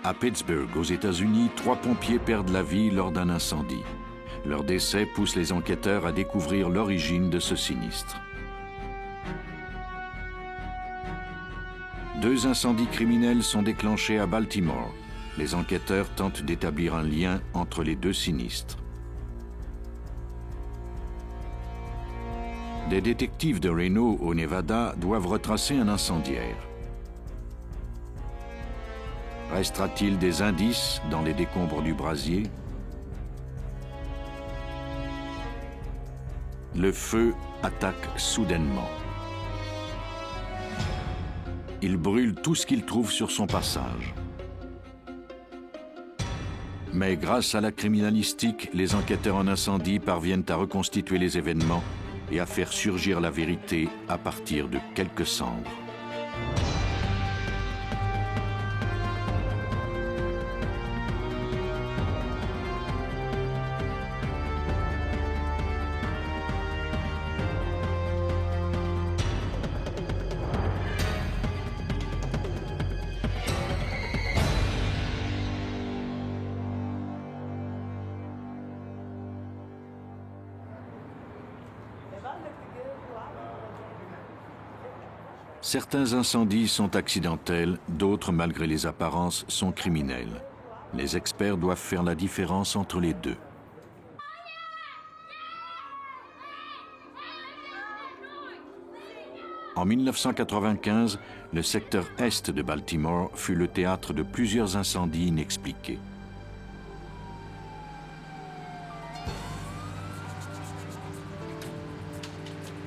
À Pittsburgh, aux États-Unis, 3 pompiers perdent la vie lors d'un incendie. Leur décès pousse les enquêteurs à découvrir l'origine de ce sinistre. 2 incendies criminels sont déclenchés à Baltimore. Les enquêteurs tentent d'établir un lien entre les 2 sinistres. Des détectives de Reno, au Nevada, doivent retracer un incendiaire. Restera-t-il des indices dans les décombres du brasier? Le feu attaque soudainement. Il brûle tout ce qu'il trouve sur son passage. Mais grâce à la criminalistique, les enquêteurs en incendie parviennent à reconstituer les événements et à faire surgir la vérité à partir de quelques cendres. Certains incendies sont accidentels, d'autres, malgré les apparences, sont criminels. Les experts doivent faire la différence entre les deux. En 1995, le secteur est de Baltimore fut le théâtre de plusieurs incendies inexpliqués.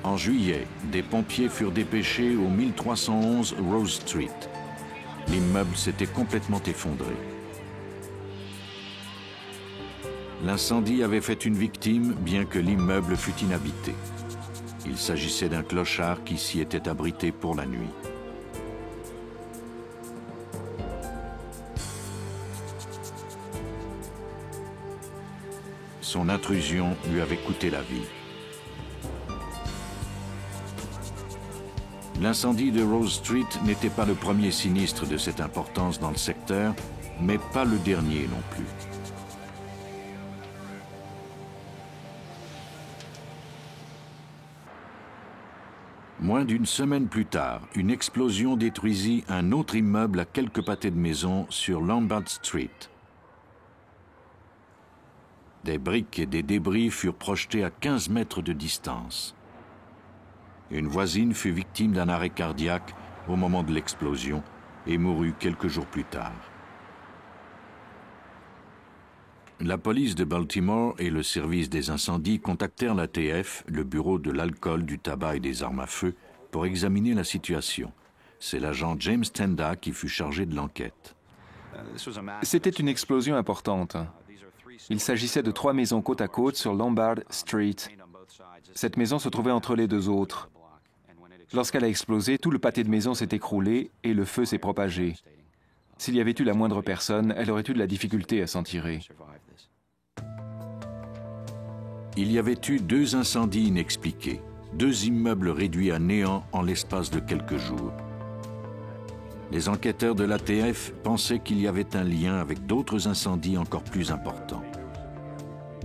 En juillet, des pompiers furent dépêchés au 1311 Rose Street. L'immeuble s'était complètement effondré. L'incendie avait fait une victime, bien que l'immeuble fût inhabité. Il s'agissait d'un clochard qui s'y était abrité pour la nuit. Son intrusion lui avait coûté la vie. L'incendie de Rose Street n'était pas le premier sinistre de cette importance dans le secteur, mais pas le dernier non plus. Moins d'une semaine plus tard, une explosion détruisit un autre immeuble à quelques pâtés de maison sur Lombard Street. Des briques et des débris furent projetés à 15 mètres de distance. Une voisine fut victime d'un arrêt cardiaque au moment de l'explosion et mourut quelques jours plus tard. La police de Baltimore et le service des incendies contactèrent l'ATF, le bureau de l'alcool, du tabac et des armes à feu, pour examiner la situation. C'est l'agent James Tenda qui fut chargé de l'enquête. C'était une explosion importante. Il s'agissait de 3 maisons côte à côte sur Lombard Street. Cette maison se trouvait entre les 2 autres. Lorsqu'elle a explosé, tout le pâté de maison s'est écroulé et le feu s'est propagé. S'il y avait eu la moindre personne, elle aurait eu de la difficulté à s'en tirer. Il y avait eu 2 incendies inexpliqués, 2 immeubles réduits à néant en l'espace de quelques jours. Les enquêteurs de l'ATF pensaient qu'il y avait un lien avec d'autres incendies encore plus importants.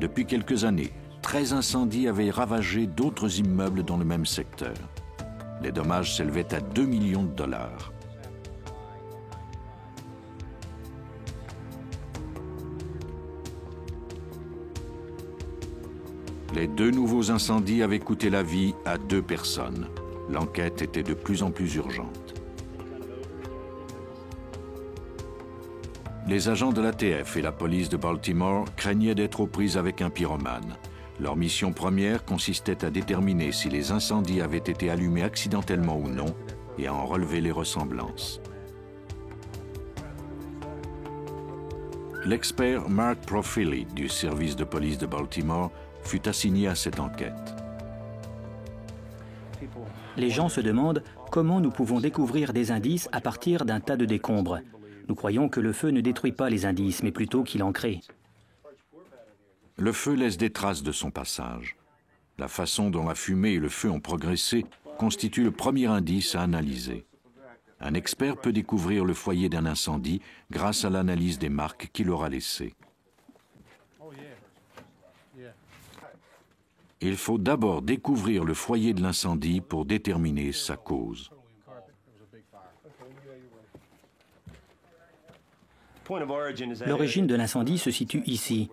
Depuis quelques années, 13 incendies avaient ravagé d'autres immeubles dans le même secteur. Les dommages s'élevaient à 2 millions de dollars. Les 2 nouveaux incendies avaient coûté la vie à 2 personnes. L'enquête était de plus en plus urgente. Les agents de l'ATF et la police de Baltimore craignaient d'être aux prises avec un pyromane. Leur mission première consistait à déterminer si les incendies avaient été allumés accidentellement ou non et à en relever les ressemblances. L'expert Mark Profili du service de police de Baltimore fut assigné à cette enquête. Les gens se demandent comment nous pouvons découvrir des indices à partir d'un tas de décombres. Nous croyons que le feu ne détruit pas les indices, mais plutôt qu'il en crée. Le feu laisse des traces de son passage. La façon dont la fumée et le feu ont progressé constitue le premier indice à analyser. Un expert peut découvrir le foyer d'un incendie grâce à l'analyse des marques qu'il aura laissées. Il faut d'abord découvrir le foyer de l'incendie pour déterminer sa cause. L'origine de l'incendie se situe ici.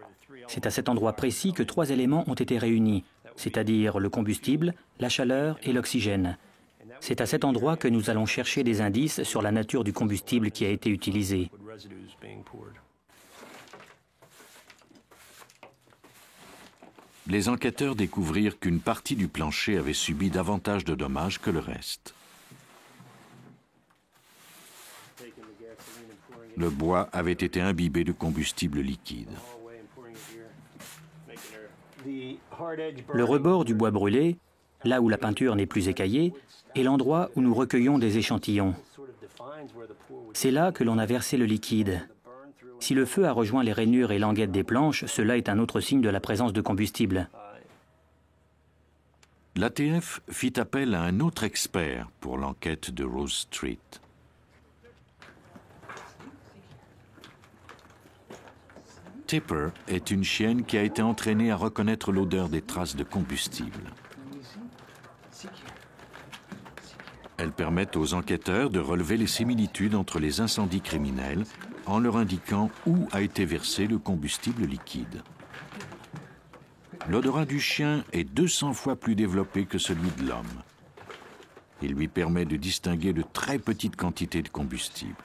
C'est à cet endroit précis que 3 éléments ont été réunis, c'est-à-dire le combustible, la chaleur et l'oxygène. C'est à cet endroit que nous allons chercher des indices sur la nature du combustible qui a été utilisé. Les enquêteurs découvrirent qu'une partie du plancher avait subi davantage de dommages que le reste. Le bois avait été imbibé de combustible liquide. Le rebord du bois brûlé, là où la peinture n'est plus écaillée, est l'endroit où nous recueillons des échantillons. C'est là que l'on a versé le liquide. Si le feu a rejoint les rainures et languettes des planches, cela est un autre signe de la présence de combustible. L'ATF fit appel à un autre expert pour l'enquête de Rose Street. Tipper est une chienne qui a été entraînée à reconnaître l'odeur des traces de combustible. Elle permet aux enquêteurs de relever les similitudes entre les incendies criminels en leur indiquant où a été versé le combustible liquide. L'odorat du chien est 200 fois plus développé que celui de l'homme. Il lui permet de distinguer de très petites quantités de combustible.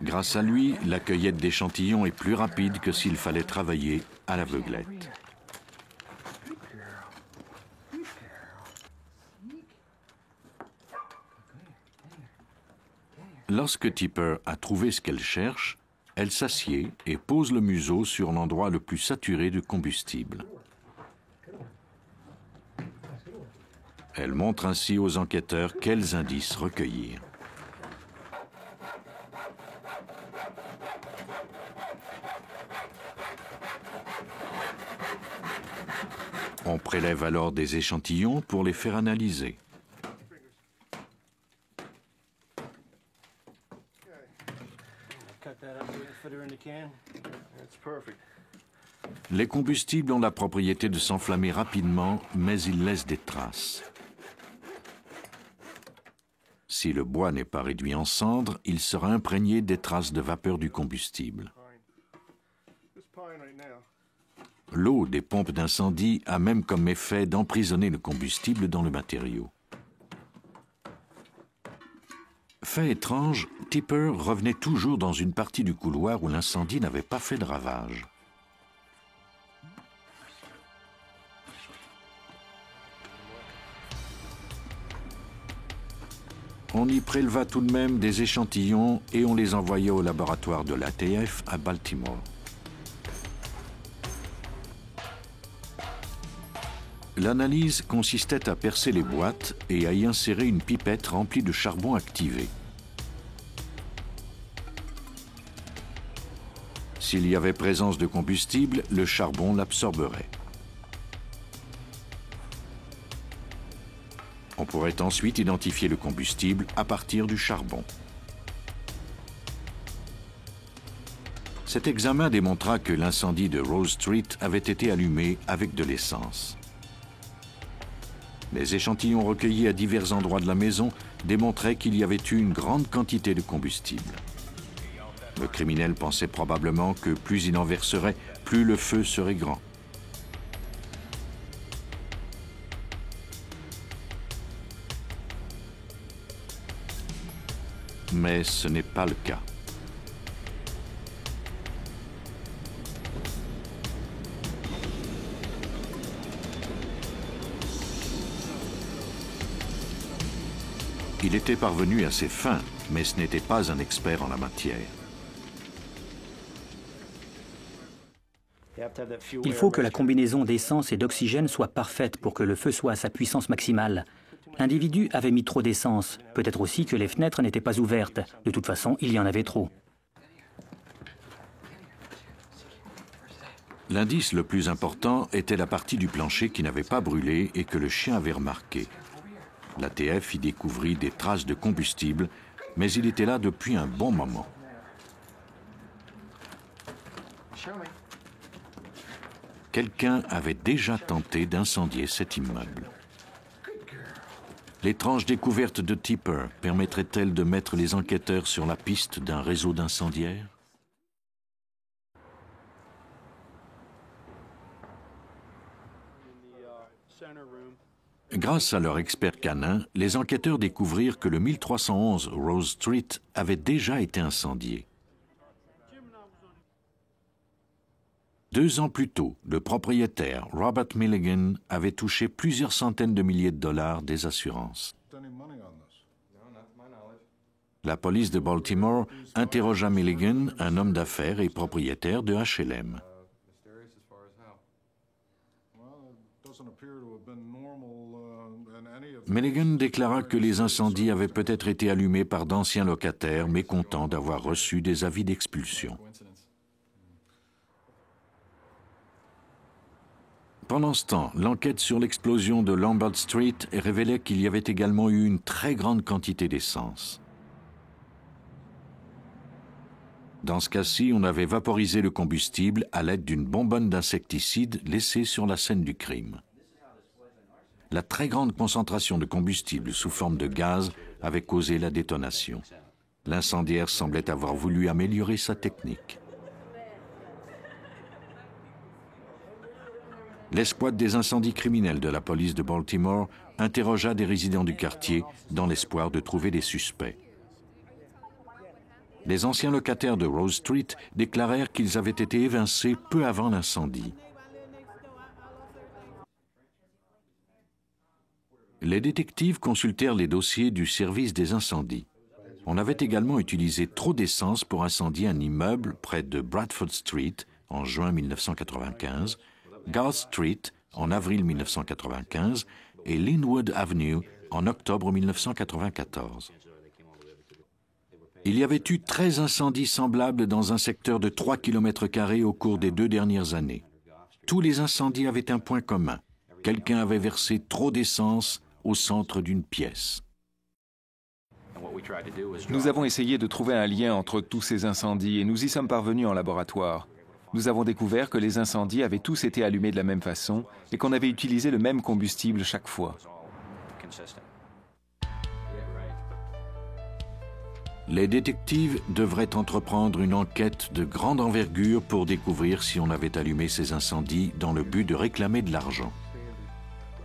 Grâce à lui, la cueillette d'échantillons est plus rapide que s'il fallait travailler à l'aveuglette. Lorsque Tipper a trouvé ce qu'elle cherche, elle s'assied et pose le museau sur l'endroit le plus saturé de combustible. Elle montre ainsi aux enquêteurs quels indices recueillir. On prélève alors des échantillons pour les faire analyser. Les combustibles ont la propriété de s'enflammer rapidement, mais ils laissent des traces. Si le bois n'est pas réduit en cendres, il sera imprégné des traces de vapeur du combustible. L'eau des pompes d'incendie a même comme effet d'emprisonner le combustible dans le matériau. Fait étrange, Tipper revenait toujours dans une partie du couloir où l'incendie n'avait pas fait de ravage. On y préleva tout de même des échantillons et on les envoya au laboratoire de l'ATF à Baltimore. L'analyse consistait à percer les boîtes et à y insérer une pipette remplie de charbon activé. S'il y avait présence de combustible, le charbon l'absorberait. On pourrait ensuite identifier le combustible à partir du charbon. Cet examen démontra que l'incendie de Rose Street avait été allumé avec de l'essence. Les échantillons recueillis à divers endroits de la maison démontraient qu'il y avait eu une grande quantité de combustible. Le criminel pensait probablement que plus il en verserait, plus le feu serait grand. Mais ce n'est pas le cas. Il était parvenu à ses fins, mais ce n'était pas un expert en la matière. Il faut que la combinaison d'essence et d'oxygène soit parfaite pour que le feu soit à sa puissance maximale. L'individu avait mis trop d'essence. Peut-être aussi que les fenêtres n'étaient pas ouvertes. De toute façon, il y en avait trop. L'indice le plus important était la partie du plancher qui n'avait pas brûlé et que le chien avait remarqué. L'ATF y découvrit des traces de combustible, mais il était là depuis un bon moment. Quelqu'un avait déjà tenté d'incendier cet immeuble. L'étrange découverte de Tipper permettrait-elle de mettre les enquêteurs sur la piste d'un réseau d'incendiaires? Grâce à leur expert canin, les enquêteurs découvrirent que le 1311 Rose Street avait déjà été incendié. 2 ans plus tôt, le propriétaire, Robert Milligan, avait touché plusieurs centaines de milliers de dollars des assurances. La police de Baltimore interrogea Milligan, un homme d'affaires et propriétaire de HLM. Milligan déclara que les incendies avaient peut-être été allumés par d'anciens locataires mécontents d'avoir reçu des avis d'expulsion. Pendant ce temps, l'enquête sur l'explosion de Lombard Street révélait qu'il y avait également eu une très grande quantité d'essence. Dans ce cas-ci, on avait vaporisé le combustible à l'aide d'une bonbonne d'insecticide laissée sur la scène du crime. La très grande concentration de combustible sous forme de gaz avait causé la détonation. L'incendiaire semblait avoir voulu améliorer sa technique. L'escouade des incendies criminels de la police de Baltimore interrogea des résidents du quartier dans l'espoir de trouver des suspects. Les anciens locataires de Rose Street déclarèrent qu'ils avaient été évincés peu avant l'incendie. Les détectives consultèrent les dossiers du service des incendies. On avait également utilisé trop d'essence pour incendier un immeuble près de Bradford Street en juin 1995, Garth Street en avril 1995 et Linwood Avenue en octobre 1994. Il y avait eu 13 incendies semblables dans un secteur de 3 km² au cours des 2 dernières années. Tous les incendies avaient un point commun. Quelqu'un avait versé trop d'essence au centre d'une pièce. Nous avons essayé de trouver un lien entre tous ces incendies et nous y sommes parvenus en laboratoire. Nous avons découvert que les incendies avaient tous été allumés de la même façon et qu'on avait utilisé le même combustible chaque fois. Les détectives devraient entreprendre une enquête de grande envergure pour découvrir si on avait allumé ces incendies dans le but de réclamer de l'argent.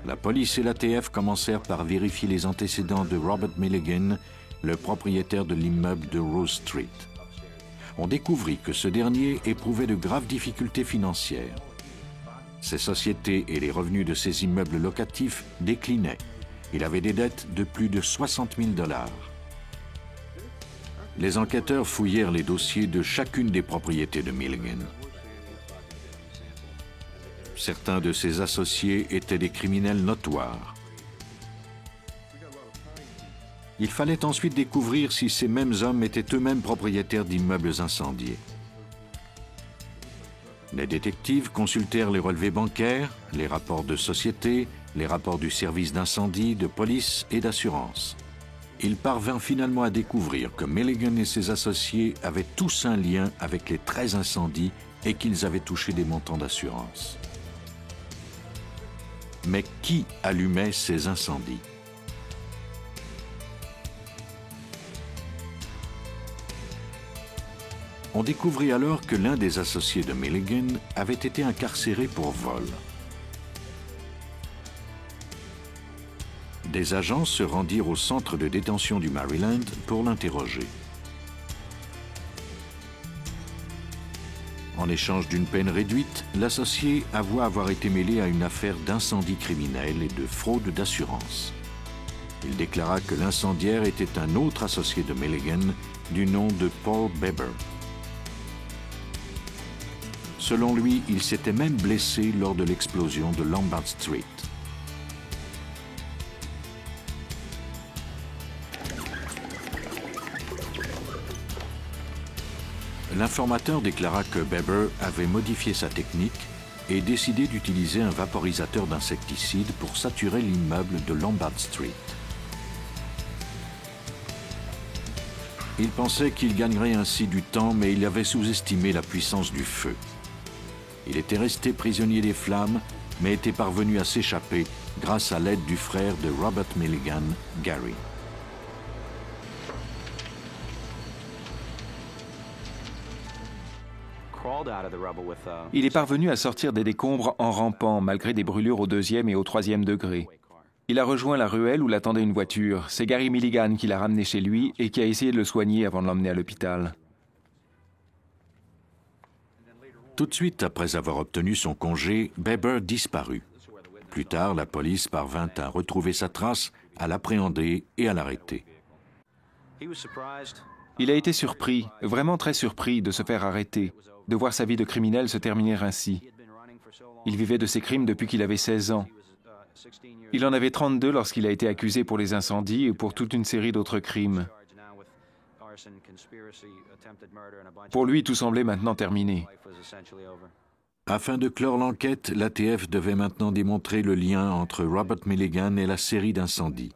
La police et l'ATF commencèrent par vérifier les antécédents de Robert Milligan, le propriétaire de l'immeuble de Rose Street. On découvrit que ce dernier éprouvait de graves difficultés financières. Ses sociétés et les revenus de ses immeubles locatifs déclinaient. Il avait des dettes de plus de 60 000 $. Les enquêteurs fouillèrent les dossiers de chacune des propriétés de Milligan. Certains de ses associés étaient des criminels notoires. Il fallait ensuite découvrir si ces mêmes hommes étaient eux-mêmes propriétaires d'immeubles incendiés. Les détectives consultèrent les relevés bancaires, les rapports de société, les rapports du service d'incendie, de police et d'assurance. Il parvint finalement à découvrir que Milligan et ses associés avaient tous un lien avec les 13 incendies et qu'ils avaient touché des montants d'assurance. Mais qui allumait ces incendies? On découvrit alors que l'un des associés de Milligan avait été incarcéré pour vol. Des agents se rendirent au centre de détention du Maryland pour l'interroger. En échange d'une peine réduite, l'associé avoua avoir été mêlé à une affaire d'incendie criminel et de fraude d'assurance. Il déclara que l'incendiaire était un autre associé de Milligan du nom de Paul Beber. Selon lui, il s'était même blessé lors de l'explosion de Lombard Street. L'informateur déclara que Beber avait modifié sa technique et décidé d'utiliser un vaporisateur d'insecticide pour saturer l'immeuble de Lombard Street. Il pensait qu'il gagnerait ainsi du temps, mais il avait sous-estimé la puissance du feu. Il était resté prisonnier des flammes, mais était parvenu à s'échapper grâce à l'aide du frère de Robert Milligan, Gary. Il est parvenu à sortir des décombres en rampant, malgré des brûlures au 2e et au 3e degré. Il a rejoint la ruelle où l'attendait une voiture. C'est Gary Milligan qui l'a ramené chez lui et qui a essayé de le soigner avant de l'emmener à l'hôpital. Tout de suite après avoir obtenu son congé, Baber disparut. Plus tard, la police parvint à retrouver sa trace, à l'appréhender et à l'arrêter. Il a été surpris, vraiment très surpris, de se faire arrêter, de voir sa vie de criminel se terminer ainsi. Il vivait de ses crimes depuis qu'il avait 16 ans. Il en avait 32 lorsqu'il a été accusé pour les incendies et pour toute une série d'autres crimes. Pour lui, tout semblait maintenant terminé. Afin de clore l'enquête, l'ATF devait maintenant démontrer le lien entre Robert Milligan et la série d'incendies.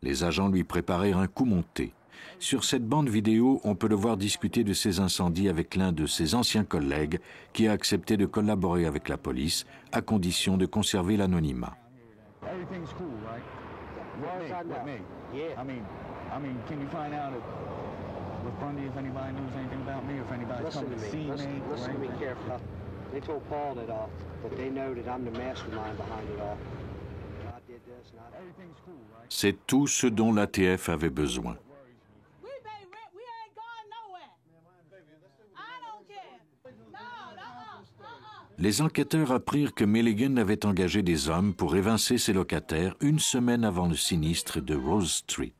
Les agents lui préparèrent un coup monté. Sur cette bande vidéo, on peut le voir discuter de ces incendies avec l'un de ses anciens collègues qui a accepté de collaborer avec la police à condition de conserver l'anonymat. Everything's cool, right? With me? Yeah. I mean, can you find out with Bundy if anybody knows anything about me, or if anybody's come to see me? Listen to me carefully. They told Paul that they know that I'm the mastermind behind it all. I did this, and Everything's cool, right? C'est tout ce dont l'ATF avait besoin. Les enquêteurs apprirent que Milligan avait engagé des hommes pour évincer ses locataires une semaine avant le sinistre de Rose Street.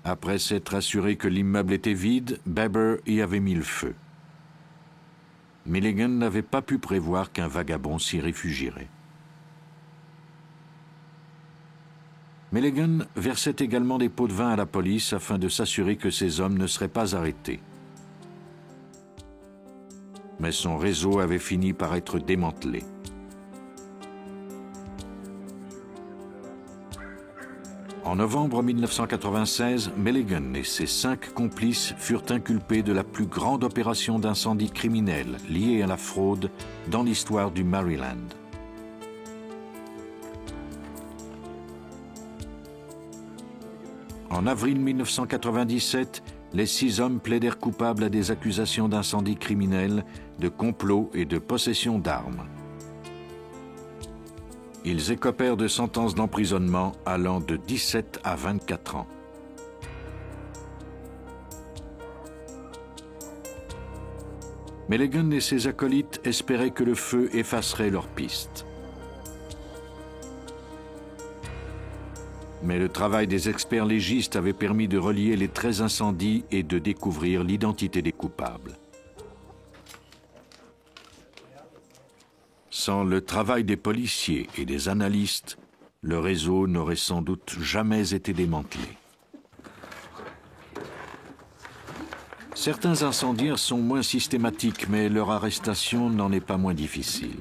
Après s'être assuré que l'immeuble était vide, Baber y avait mis le feu. Milligan n'avait pas pu prévoir qu'un vagabond s'y réfugierait. Milligan versait également des pots de vin à la police afin de s'assurer que ces hommes ne seraient pas arrêtés. Mais son réseau avait fini par être démantelé. En novembre 1996, Milligan et ses 5 complices furent inculpés de la plus grande opération d'incendie criminel liée à la fraude dans l'histoire du Maryland. En avril 1997, les 6 hommes plaidèrent coupables à des accusations d'incendie criminel, de complot et de possession d'armes. Ils écopèrent de sentences d'emprisonnement allant de 17 à 24 ans. Milligan et ses acolytes espéraient que le feu effacerait leurs pistes. Mais le travail des experts légistes avait permis de relier les 13 incendies et de découvrir l'identité des coupables. Sans le travail des policiers et des analystes, le réseau n'aurait sans doute jamais été démantelé. Certains incendiaires sont moins systématiques, mais leur arrestation n'en est pas moins difficile.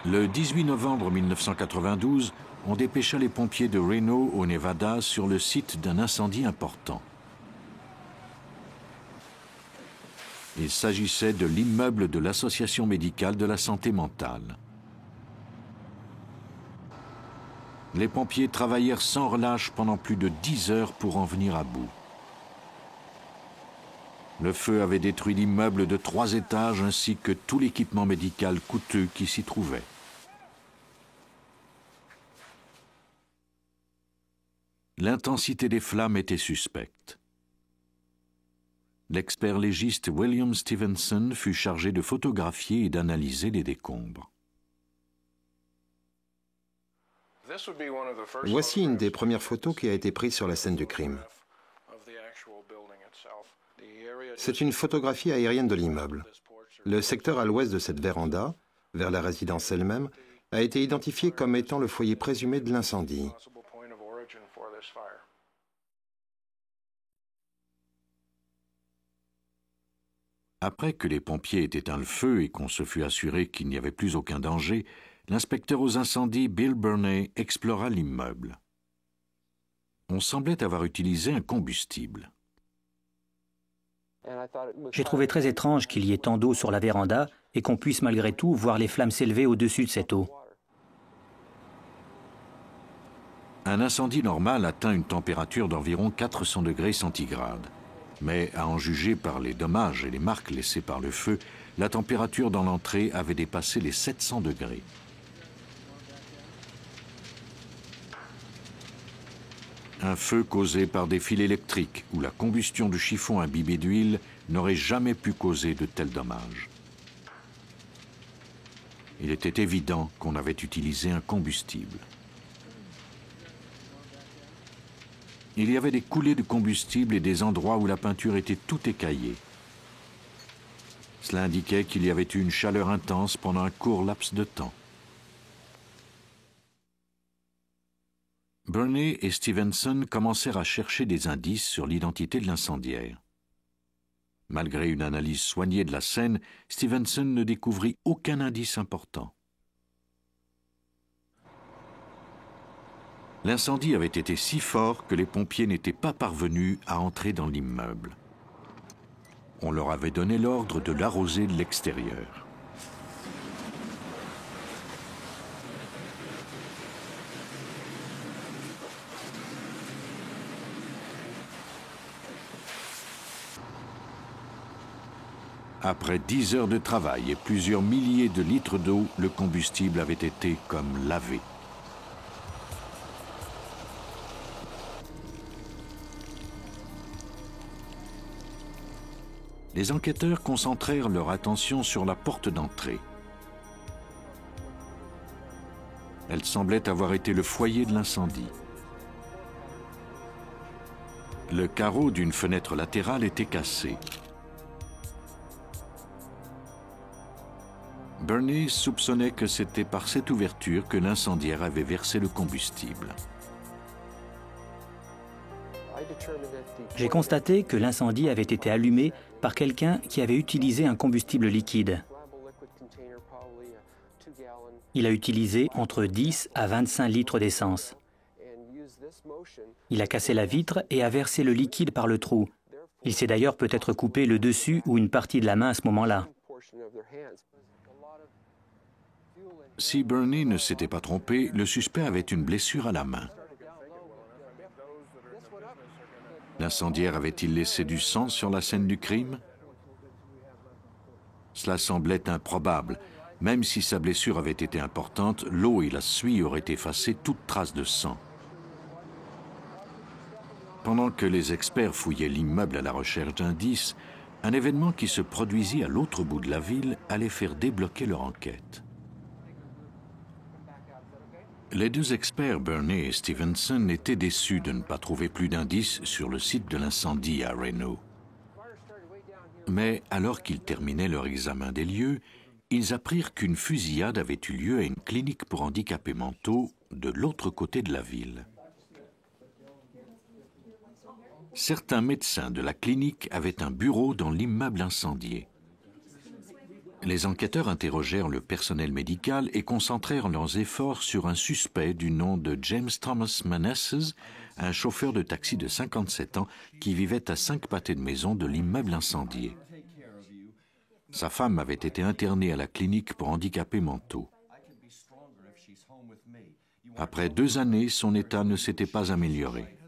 Le 18 novembre 1992, on dépêcha les pompiers de Reno, au Nevada, sur le site d'un incendie important. Il s'agissait de l'immeuble de l'Association médicale de la santé mentale. Les pompiers travaillèrent sans relâche pendant plus de 10 heures pour en venir à bout. Le feu avait détruit l'immeuble de 3 étages ainsi que tout l'équipement médical coûteux qui s'y trouvait. L'intensité des flammes était suspecte. L'expert légiste William Stevenson fut chargé de photographier et d'analyser les décombres. Voici une des premières photos qui a été prise sur la scène du crime. C'est une photographie aérienne de l'immeuble. Le secteur à l'ouest de cette véranda, vers la résidence elle-même, a été identifié comme étant le foyer présumé de l'incendie. Après que les pompiers aient éteint le feu et qu'on se fut assuré qu'il n'y avait plus aucun danger, l'inspecteur aux incendies Bill Burney explora l'immeuble. On semblait avoir utilisé un combustible. J'ai trouvé très étrange qu'il y ait tant d'eau sur la véranda et qu'on puisse malgré tout voir les flammes s'élever au-dessus de cette eau. Un incendie normal atteint une température d'environ 400 degrés centigrades. Mais à en juger par les dommages et les marques laissées par le feu, la température dans l'entrée avait dépassé les 700 degrés. Un feu causé par des fils électriques ou la combustion du chiffon imbibé d'huile n'aurait jamais pu causer de tels dommages. Il était évident qu'on avait utilisé un combustible. Il y avait des coulées de combustible et des endroits où la peinture était tout écaillée. Cela indiquait qu'il y avait eu une chaleur intense pendant un court laps de temps. Burney et Stevenson commencèrent à chercher des indices sur l'identité de l'incendiaire. Malgré une analyse soignée de la scène, Stevenson ne découvrit aucun indice important. L'incendie avait été si fort que les pompiers n'étaient pas parvenus à entrer dans l'immeuble. On leur avait donné l'ordre de l'arroser de l'extérieur. Après 10 heures de travail et plusieurs milliers de litres d'eau, le combustible avait été comme lavé. Les enquêteurs concentrèrent leur attention sur la porte d'entrée. Elle semblait avoir été le foyer de l'incendie. Le carreau d'une fenêtre latérale était cassé. Burney soupçonnait que c'était par cette ouverture que l'incendiaire avait versé le combustible. J'ai constaté que l'incendie avait été allumé par quelqu'un qui avait utilisé un combustible liquide. Il a utilisé entre 10 à 25 litres d'essence. Il a cassé la vitre et a versé le liquide par le trou. Il s'est d'ailleurs peut-être coupé le dessus ou une partie de la main à ce moment-là. Si Burney ne s'était pas trompé, le suspect avait une blessure à la main. L'incendiaire avait-il laissé du sang sur la scène du crime? Cela semblait improbable. Même si sa blessure avait été importante, l'eau et la suie auraient effacé toute trace de sang. Pendant que les experts fouillaient l'immeuble à la recherche d'indices, un événement qui se produisit à l'autre bout de la ville allait faire débloquer leur enquête. Les deux experts, Burney et Stevenson, étaient déçus de ne pas trouver plus d'indices sur le site de l'incendie à Reno. Mais alors qu'ils terminaient leur examen des lieux, ils apprirent qu'une fusillade avait eu lieu à une clinique pour handicapés mentaux de l'autre côté de la ville. Certains médecins de la clinique avaient un bureau dans l'immeuble incendié. Les enquêteurs interrogèrent le personnel médical et concentrèrent leurs efforts sur un suspect du nom de James Thomas Manasses, un chauffeur de taxi de 57 ans qui vivait à 5 pâtés de maison de l'immeuble incendié. Sa femme avait été internée à la clinique pour handicapés mentaux. Après 2 années, son état ne s'était pas amélioré.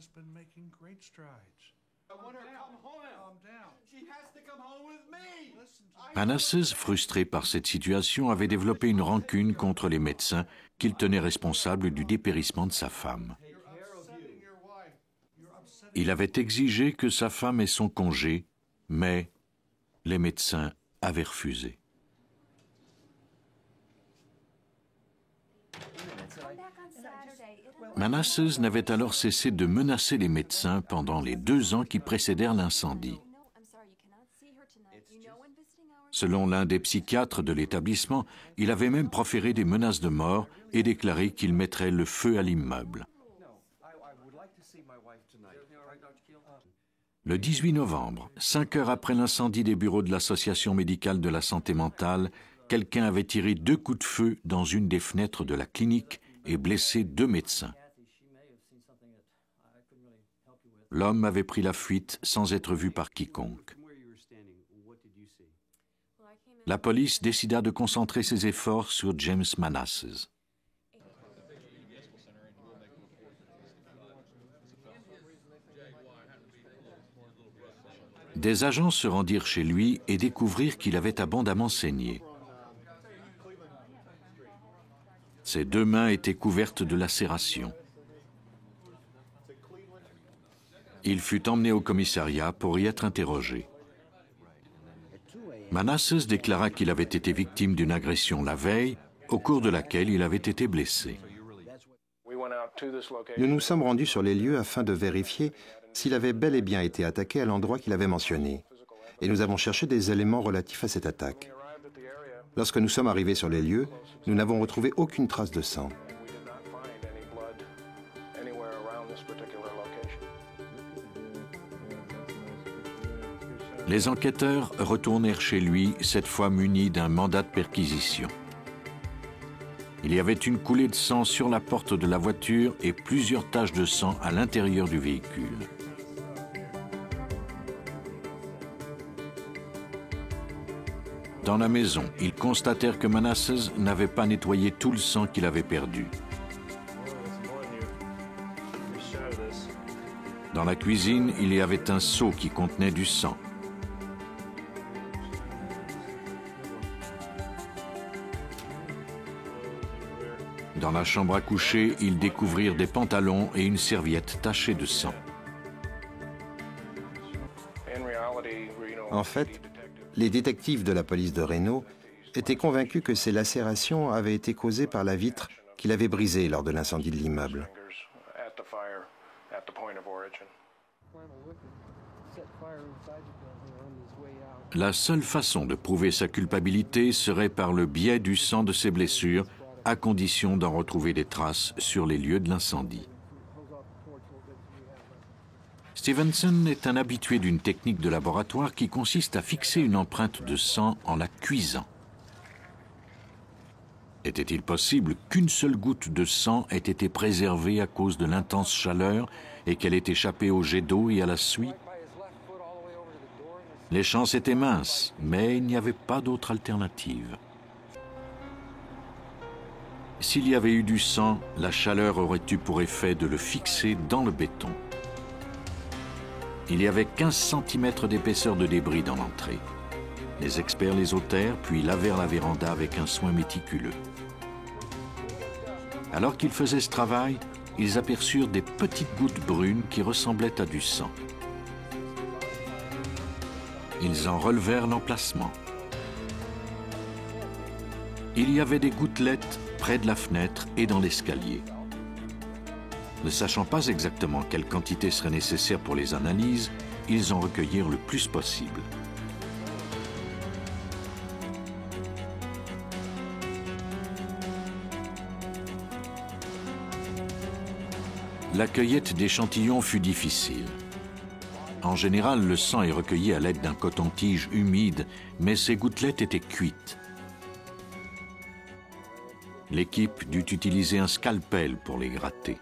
Manasses, frustré par cette situation, avait développé une rancune contre les médecins qu'il tenait responsables du dépérissement de sa femme. Il avait exigé que sa femme ait son congé, mais les médecins avaient refusé. Manasses n'avait alors cessé de menacer les médecins pendant les 2 ans qui précédèrent l'incendie. Selon l'un des psychiatres de l'établissement, il avait même proféré des menaces de mort et déclaré qu'il mettrait le feu à l'immeuble. Le 18 novembre, 5 heures après l'incendie des bureaux de l'Association médicale de la santé mentale, quelqu'un avait tiré 2 coups de feu dans une des fenêtres de la clinique et blessé 2 médecins. L'homme avait pris la fuite sans être vu par quiconque. La police décida de concentrer ses efforts sur James Manasseh. Des agents se rendirent chez lui et découvrirent qu'il avait abondamment saigné. Ses 2 mains étaient couvertes de lacérations. Il fut emmené au commissariat pour y être interrogé. Manasseh déclara qu'il avait été victime d'une agression la veille, au cours de laquelle il avait été blessé. Nous nous sommes rendus sur les lieux afin de vérifier s'il avait bel et bien été attaqué à l'endroit qu'il avait mentionné. Et nous avons cherché des éléments relatifs à cette attaque. Lorsque nous sommes arrivés sur les lieux, nous n'avons retrouvé aucune trace de sang. Les enquêteurs retournèrent chez lui, cette fois munis d'un mandat de perquisition. Il y avait une coulée de sang sur la porte de la voiture et plusieurs taches de sang à l'intérieur du véhicule. Dans la maison, ils constatèrent que Manasseh n'avait pas nettoyé tout le sang qu'il avait perdu. Dans la cuisine, il y avait un seau qui contenait du sang. Dans la chambre à coucher, ils découvrirent des pantalons et une serviette tachée de sang. En fait, les détectives de la police de Reno étaient convaincus que ces lacérations avaient été causées par la vitre qu'il avait brisée lors de l'incendie de l'immeuble. La seule façon de prouver sa culpabilité serait par le biais du sang de ses blessures, à condition d'en retrouver des traces sur les lieux de l'incendie. Stevenson est un habitué d'une technique de laboratoire qui consiste à fixer une empreinte de sang en la cuisant. Était-il possible qu'une seule goutte de sang ait été préservée à cause de l'intense chaleur et qu'elle ait échappé au jet d'eau et à la suie? Les chances étaient minces, mais il n'y avait pas d'autre alternative. S'il y avait eu du sang, la chaleur aurait eu pour effet de le fixer dans le béton. Il y avait 15 cm d'épaisseur de débris dans l'entrée. Les experts les ôtèrent, puis lavèrent la véranda avec un soin méticuleux. Alors qu'ils faisaient ce travail, ils aperçurent des petites gouttes brunes qui ressemblaient à du sang. Ils en relevèrent l'emplacement. Il y avait des gouttelettes près de la fenêtre et dans l'escalier. Ne sachant pas exactement quelle quantité serait nécessaire pour les analyses, ils en recueillirent le plus possible. La cueillette d'échantillons fut difficile. En général, le sang est recueilli à l'aide d'un coton-tige humide, mais ces gouttelettes étaient cuites. L'équipe dut utiliser un scalpel pour les gratter.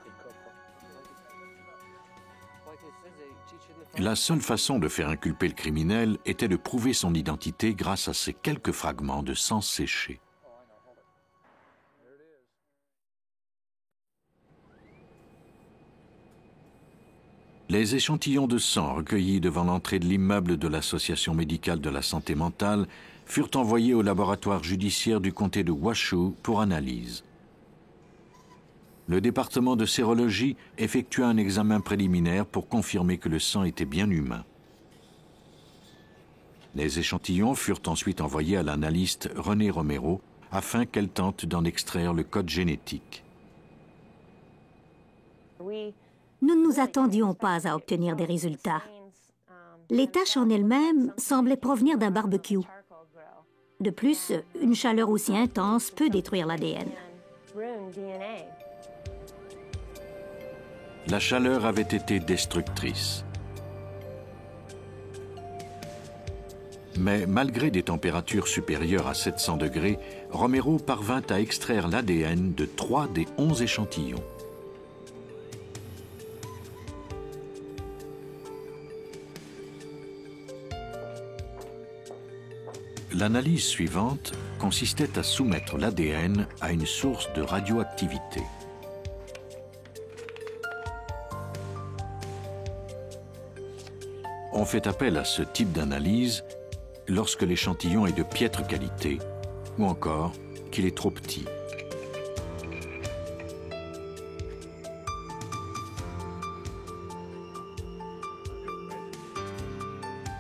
La seule façon de faire inculper le criminel était de prouver son identité grâce à ces quelques fragments de sang séché. Les échantillons de sang recueillis devant l'entrée de l'immeuble de l'Association médicale de la santé mentale furent envoyés au laboratoire judiciaire du comté de Washoe pour analyse. Le département de sérologie effectua un examen préliminaire pour confirmer que le sang était bien humain. Les échantillons furent ensuite envoyés à l'analyste René Romero afin qu'elle tente d'en extraire le code génétique. Nous ne nous attendions pas à obtenir des résultats. Les taches en elles-mêmes semblaient provenir d'un barbecue. De plus, une chaleur aussi intense peut détruire l'ADN. La chaleur avait été destructrice. Mais malgré des températures supérieures à 700 degrés, Romero parvint à extraire l'ADN de 3 des 11 échantillons. L'analyse suivante consistait à soumettre l'ADN à une source de radioactivité. On fait appel à ce type d'analyse lorsque l'échantillon est de piètre qualité ou encore qu'il est trop petit.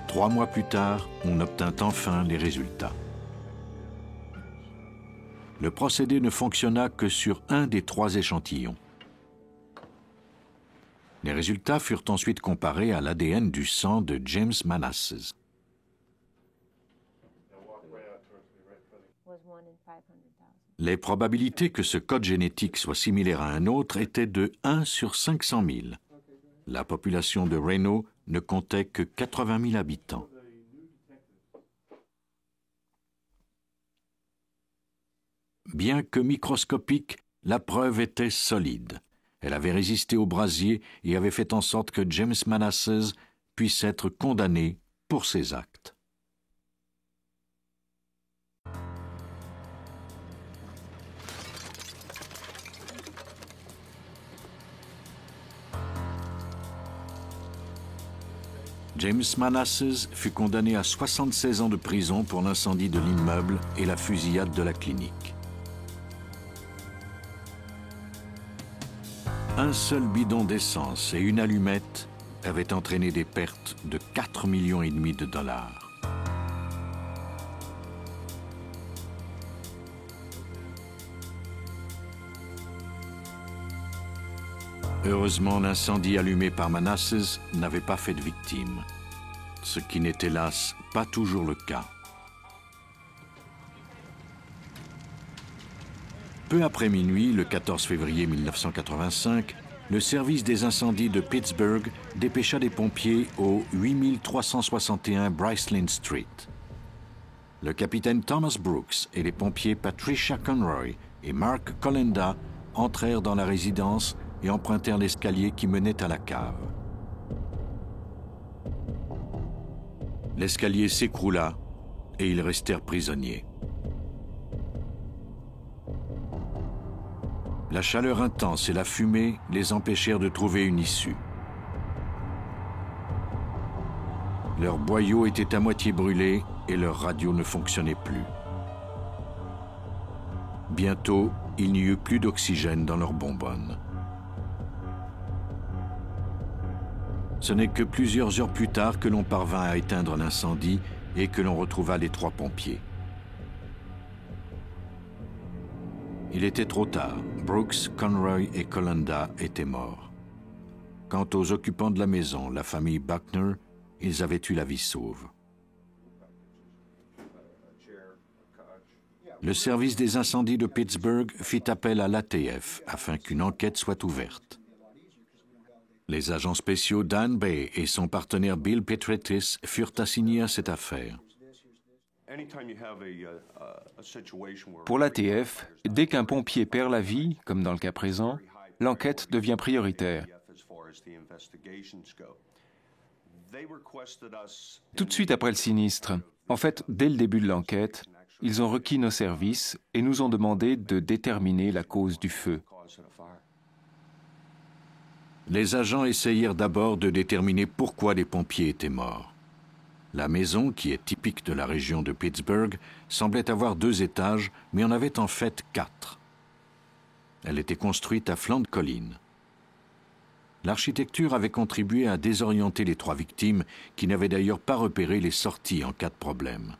Trois mois plus tard, on obtint enfin les résultats. Le procédé ne fonctionna que sur un des 3 échantillons. Les résultats furent ensuite comparés à l'ADN du sang de James Manasses. Les probabilités que ce code génétique soit similaire à un autre étaient de 1 sur 500 000. La population de Reno ne comptait que 80 000 habitants. Bien que microscopique, la preuve était solide. Elle avait résisté au brasier et avait fait en sorte que James Manasses puisse être condamné pour ses actes. James Manasses fut condamné à 76 ans de prison pour l'incendie de l'immeuble et la fusillade de la clinique. Un seul bidon d'essence et une allumette avaient entraîné des pertes de 4,5 millions de dollars. Heureusement, l'incendie allumé par Manasses n'avait pas fait de victimes, ce qui n'est hélas pas toujours le cas. Peu après minuit, le 14 février 1985, le service des incendies de Pittsburgh dépêcha des pompiers au 8361 Bryceland Street. Le capitaine Thomas Brooks et les pompiers Patricia Conroy et Mark Colenda entrèrent dans la résidence et empruntèrent l'escalier qui menait à la cave. L'escalier s'écroula et ils restèrent prisonniers. La chaleur intense et la fumée les empêchèrent de trouver une issue. Leurs boyaux étaient à moitié brûlés et leur radio ne fonctionnait plus. Bientôt, il n'y eut plus d'oxygène dans leurs bonbonnes. Ce n'est que plusieurs heures plus tard que l'on parvint à éteindre l'incendie et que l'on retrouva les 3 pompiers. Il était trop tard. Brooks, Conroy et Colenda étaient morts. Quant aux occupants de la maison, la famille Buckner, ils avaient eu la vie sauve. Le service des incendies de Pittsburgh fit appel à l'ATF afin qu'une enquête soit ouverte. Les agents spéciaux Dan Bay et son partenaire Bill Petretis furent assignés à cette affaire. Pour l'ATF, dès qu'un pompier perd la vie, comme dans le cas présent, l'enquête devient prioritaire. Tout de suite après le sinistre, en fait, dès le début de l'enquête, ils ont requis nos services et nous ont demandé de déterminer la cause du feu. Les agents essayèrent d'abord de déterminer pourquoi les pompiers étaient morts. La maison, qui est typique de la région de Pittsburgh, semblait avoir 2 étages, mais en avait en fait 4. Elle était construite à flanc de colline. L'architecture avait contribué à désorienter les 3 victimes, qui n'avaient d'ailleurs pas repéré les sorties en cas de problème.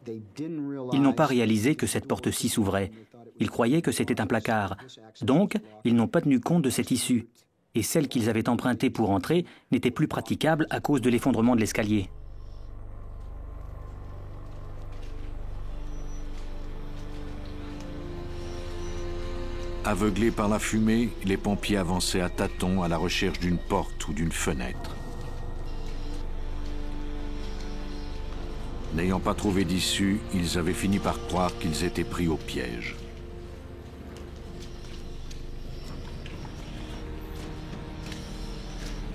Ils n'ont pas réalisé que cette porte-ci s'ouvrait. Ils croyaient que c'était un placard. Donc, ils n'ont pas tenu compte de cette issue. Et celle qu'ils avaient empruntée pour entrer n'était plus praticable à cause de l'effondrement de l'escalier. Aveuglés par la fumée, les pompiers avançaient à tâtons à la recherche d'une porte ou d'une fenêtre. N'ayant pas trouvé d'issue, ils avaient fini par croire qu'ils étaient pris au piège.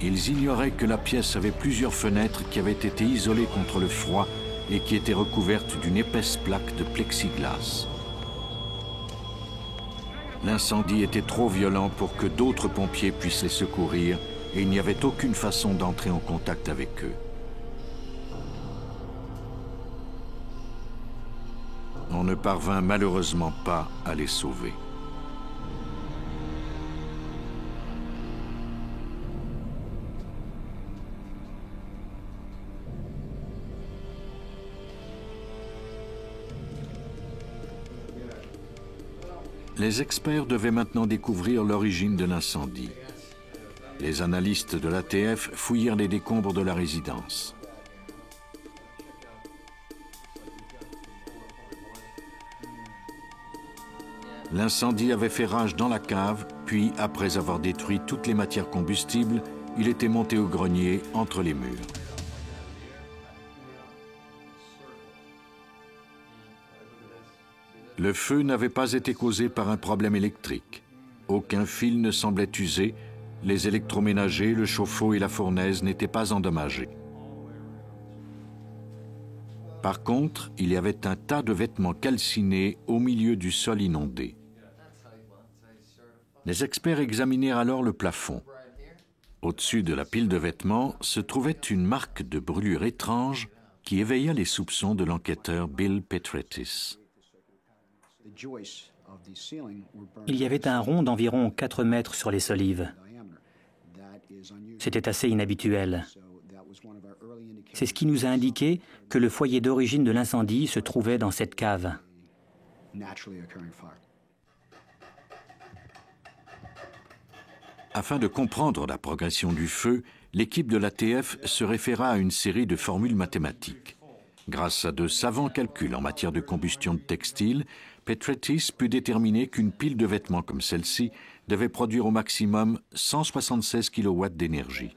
Ils ignoraient que la pièce avait plusieurs fenêtres qui avaient été isolées contre le froid et qui étaient recouvertes d'une épaisse plaque de plexiglas. L'incendie était trop violent pour que d'autres pompiers puissent les secourir et il n'y avait aucune façon d'entrer en contact avec eux. On ne parvint malheureusement pas à les sauver. Les experts devaient maintenant découvrir l'origine de l'incendie. Les analystes de l'ATF fouillèrent les décombres de la résidence. L'incendie avait fait rage dans la cave, puis, après avoir détruit toutes les matières combustibles, il était monté au grenier entre les murs. Le feu n'avait pas été causé par un problème électrique. Aucun fil ne semblait usé, les électroménagers, le chauffe-eau et la fournaise n'étaient pas endommagés. Par contre, il y avait un tas de vêtements calcinés au milieu du sol inondé. Les experts examinèrent alors le plafond. Au-dessus de la pile de vêtements se trouvait une marque de brûlure étrange qui éveilla les soupçons de l'enquêteur Bill Petretis. Il y avait un rond d'environ 4 mètres sur les solives. C'était assez inhabituel. C'est ce qui nous a indiqué que le foyer d'origine de l'incendie se trouvait dans cette cave. Afin de comprendre la progression du feu, l'équipe de l'ATF se référa à une série de formules mathématiques. Grâce à de savants calculs en matière de combustion de textiles, Petretis put déterminer qu'une pile de vêtements comme celle-ci devait produire au maximum 176 kW d'énergie.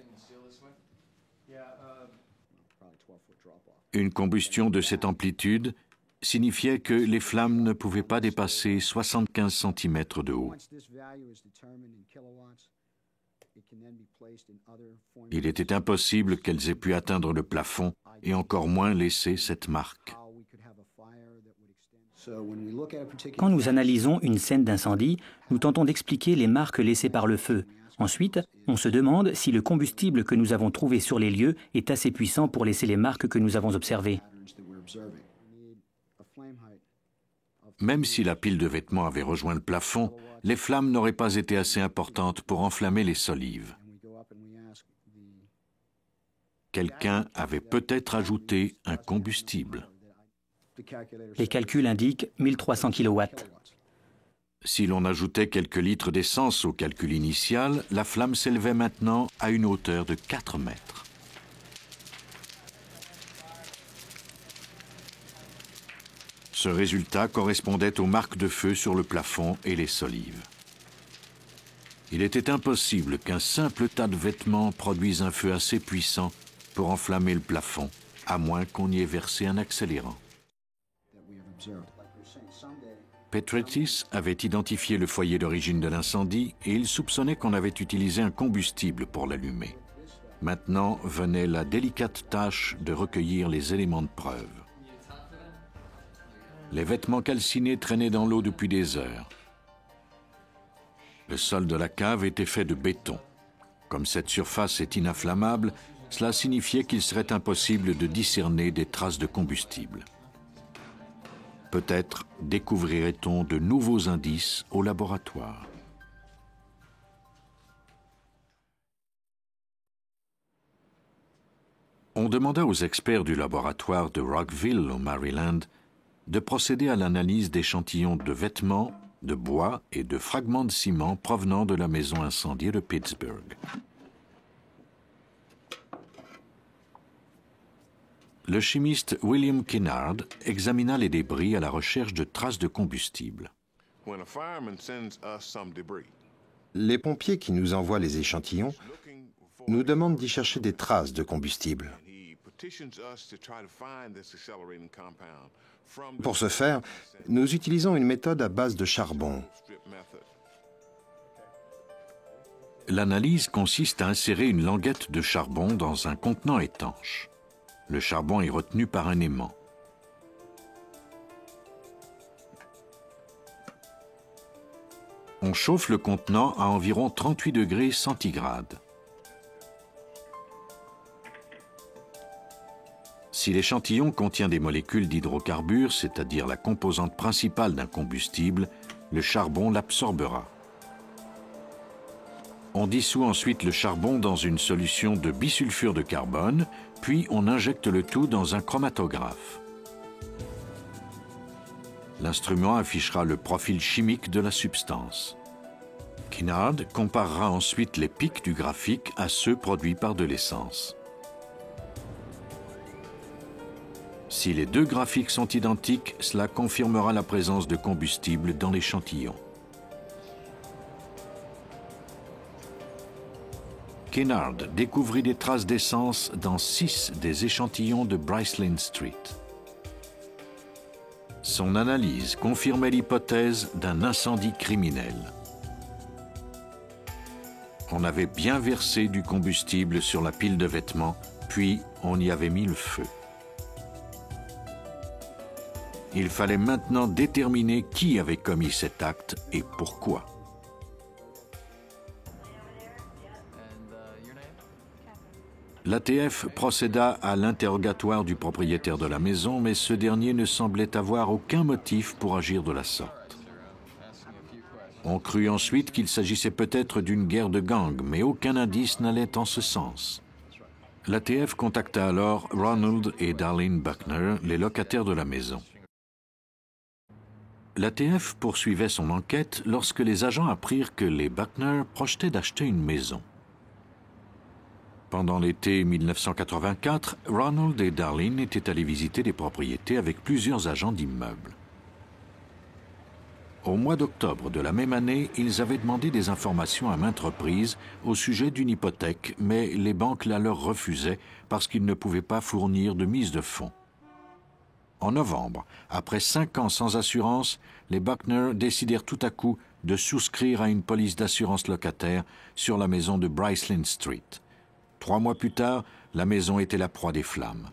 Une combustion de cette amplitude signifiait que les flammes ne pouvaient pas dépasser 75 cm de haut. Il était impossible qu'elles aient pu atteindre le plafond et encore moins laisser cette marque. Quand nous analysons une scène d'incendie, nous tentons d'expliquer les marques laissées par le feu. Ensuite, on se demande si le combustible que nous avons trouvé sur les lieux est assez puissant pour laisser les marques que nous avons observées. Même si la pile de vêtements avait rejoint le plafond, les flammes n'auraient pas été assez importantes pour enflammer les solives. Quelqu'un avait peut-être ajouté un combustible. Les calculs indiquent 1300 kW. Si l'on ajoutait quelques litres d'essence au calcul initial, la flamme s'élevait maintenant à une hauteur de 4 mètres. Ce résultat correspondait aux marques de feu sur le plafond et les solives. Il était impossible qu'un simple tas de vêtements produise un feu assez puissant pour enflammer le plafond, à moins qu'on y ait versé un accélérant. Petretis avait identifié le foyer d'origine de l'incendie et il soupçonnait qu'on avait utilisé un combustible pour l'allumer. Maintenant venait la délicate tâche de recueillir les éléments de preuve. Les vêtements calcinés traînaient dans l'eau depuis des heures. Le sol de la cave était fait de béton. Comme cette surface est ininflammable, cela signifiait qu'il serait impossible de discerner des traces de combustible. Peut-être découvrirait-on de nouveaux indices au laboratoire. On demanda aux experts du laboratoire de Rockville, au Maryland, de procéder à l'analyse d'échantillons de vêtements, de bois et de fragments de ciment provenant de la maison incendiée de Pittsburgh. Le chimiste William Kinnard examina les débris à la recherche de traces de combustible. Les pompiers qui nous envoient les échantillons nous demandent d'y chercher des traces de combustible. Pour ce faire, nous utilisons une méthode à base de charbon. L'analyse consiste à insérer une languette de charbon dans un contenant étanche. Le charbon est retenu par un aimant. On chauffe le contenant à environ 38 degrés centigrades. Si l'échantillon contient des molécules d'hydrocarbures, c'est-à-dire la composante principale d'un combustible, le charbon l'absorbera. On dissout ensuite le charbon dans une solution de bisulfure de carbone, puis on injecte le tout dans un chromatographe. L'instrument affichera le profil chimique de la substance. Kinnaird comparera ensuite les pics du graphique à ceux produits par de l'essence. Si les deux graphiques sont identiques, cela confirmera la présence de combustible dans l'échantillon. Kinnaird découvrit des traces d'essence dans 6 des échantillons de Bryce-Lynn Street. Son analyse confirmait l'hypothèse d'un incendie criminel. On avait bien versé du combustible sur la pile de vêtements, puis on y avait mis le feu. Il fallait maintenant déterminer qui avait commis cet acte et pourquoi. L'ATF procéda à l'interrogatoire du propriétaire de la maison, mais ce dernier ne semblait avoir aucun motif pour agir de la sorte. On crut ensuite qu'il s'agissait peut-être d'une guerre de gang, mais aucun indice n'allait en ce sens. L'ATF contacta alors Ronald et Darlene Buckner, les locataires de la maison. L'ATF poursuivait son enquête lorsque les agents apprirent que les Buckner projetaient d'acheter une maison. Pendant l'été 1984, Ronald et Darlene étaient allés visiter des propriétés avec plusieurs agents d'immeubles. Au mois d'octobre de la même année, ils avaient demandé des informations à maintes reprises au sujet d'une hypothèque, mais les banques la leur refusaient parce qu'ils ne pouvaient pas fournir de mise de fonds. En novembre, après 5 ans sans assurance, les Buckner décidèrent tout à coup de souscrire à une police d'assurance locataire sur la maison de Bryce-Lynn Street. 3 mois plus tard, la maison était la proie des flammes.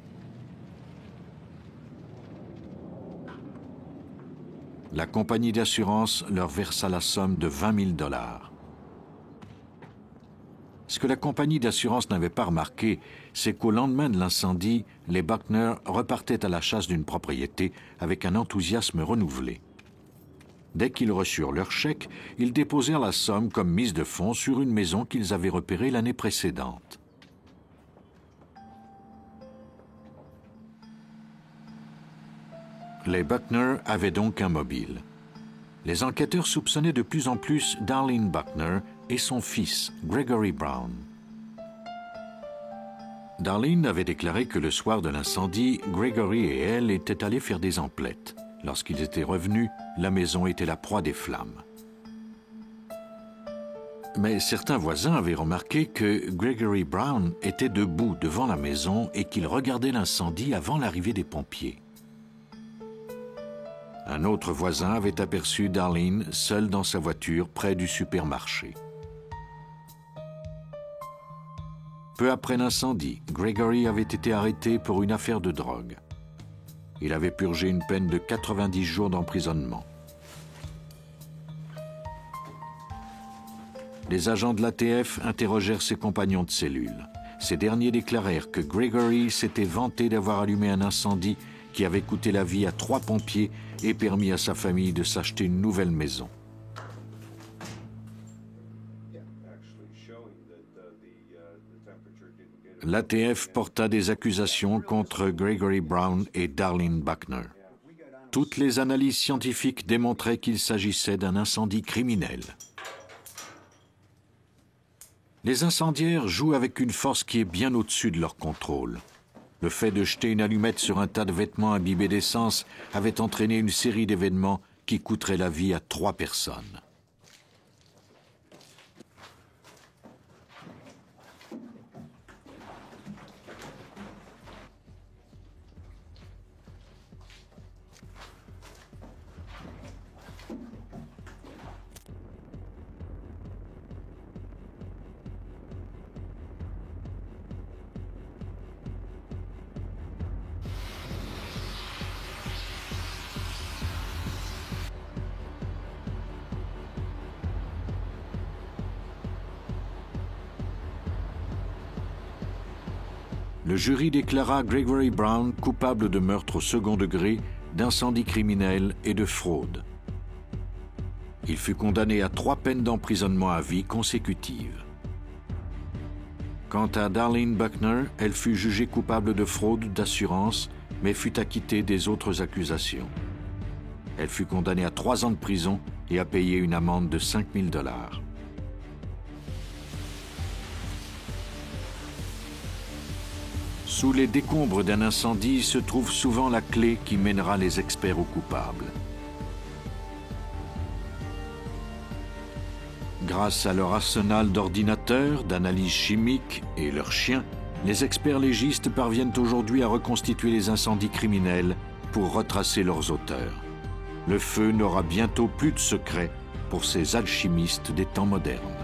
La compagnie d'assurance leur versa la somme de $20 000. Ce que la compagnie d'assurance n'avait pas remarqué, c'est qu'au lendemain de l'incendie, les Buckner repartaient à la chasse d'une propriété avec un enthousiasme renouvelé. Dès qu'ils reçurent leur chèque, ils déposèrent la somme comme mise de fonds sur une maison qu'ils avaient repérée l'année précédente. Les Buckner avaient donc un mobile. Les enquêteurs soupçonnaient de plus en plus Darlene Buckner et son fils, Gregory Brown. Darlene avait déclaré que le soir de l'incendie, Gregory et elle étaient allés faire des emplettes. Lorsqu'ils étaient revenus, la maison était la proie des flammes. Mais certains voisins avaient remarqué que Gregory Brown était debout devant la maison et qu'il regardait l'incendie avant l'arrivée des pompiers. Un autre voisin avait aperçu Darlene seule dans sa voiture près du supermarché. Peu après l'incendie, Gregory avait été arrêté pour une affaire de drogue. Il avait purgé une peine de 90 jours d'emprisonnement. Les agents de l'ATF interrogèrent ses compagnons de cellule. Ces derniers déclarèrent que Gregory s'était vanté d'avoir allumé un incendie qui avait coûté la vie à 3 pompiers et permis à sa famille de s'acheter une nouvelle maison. L'ATF porta des accusations contre Gregory Brown et Darlene Buckner. Toutes les analyses scientifiques démontraient qu'il s'agissait d'un incendie criminel. Les incendiaires jouent avec une force qui est bien au-dessus de leur contrôle. Le fait de jeter une allumette sur un tas de vêtements imbibés d'essence avait entraîné une série d'événements qui coûterait la vie à 3 personnes. Le jury déclara Gregory Brown coupable de meurtre au second degré, d'incendie criminel et de fraude. Il fut condamné à 3 peines d'emprisonnement à vie consécutives. Quant à Darlene Buckner, elle fut jugée coupable de fraude d'assurance, mais fut acquittée des autres accusations. Elle fut condamnée à 3 ans de prison et à payer une amende de $5 000. Sous les décombres d'un incendie se trouve souvent la clé qui mènera les experts au coupable. Grâce à leur arsenal d'ordinateurs, d'analyses chimiques et leurs chiens, les experts légistes parviennent aujourd'hui à reconstituer les incendies criminels pour retracer leurs auteurs. Le feu n'aura bientôt plus de secret pour ces alchimistes des temps modernes.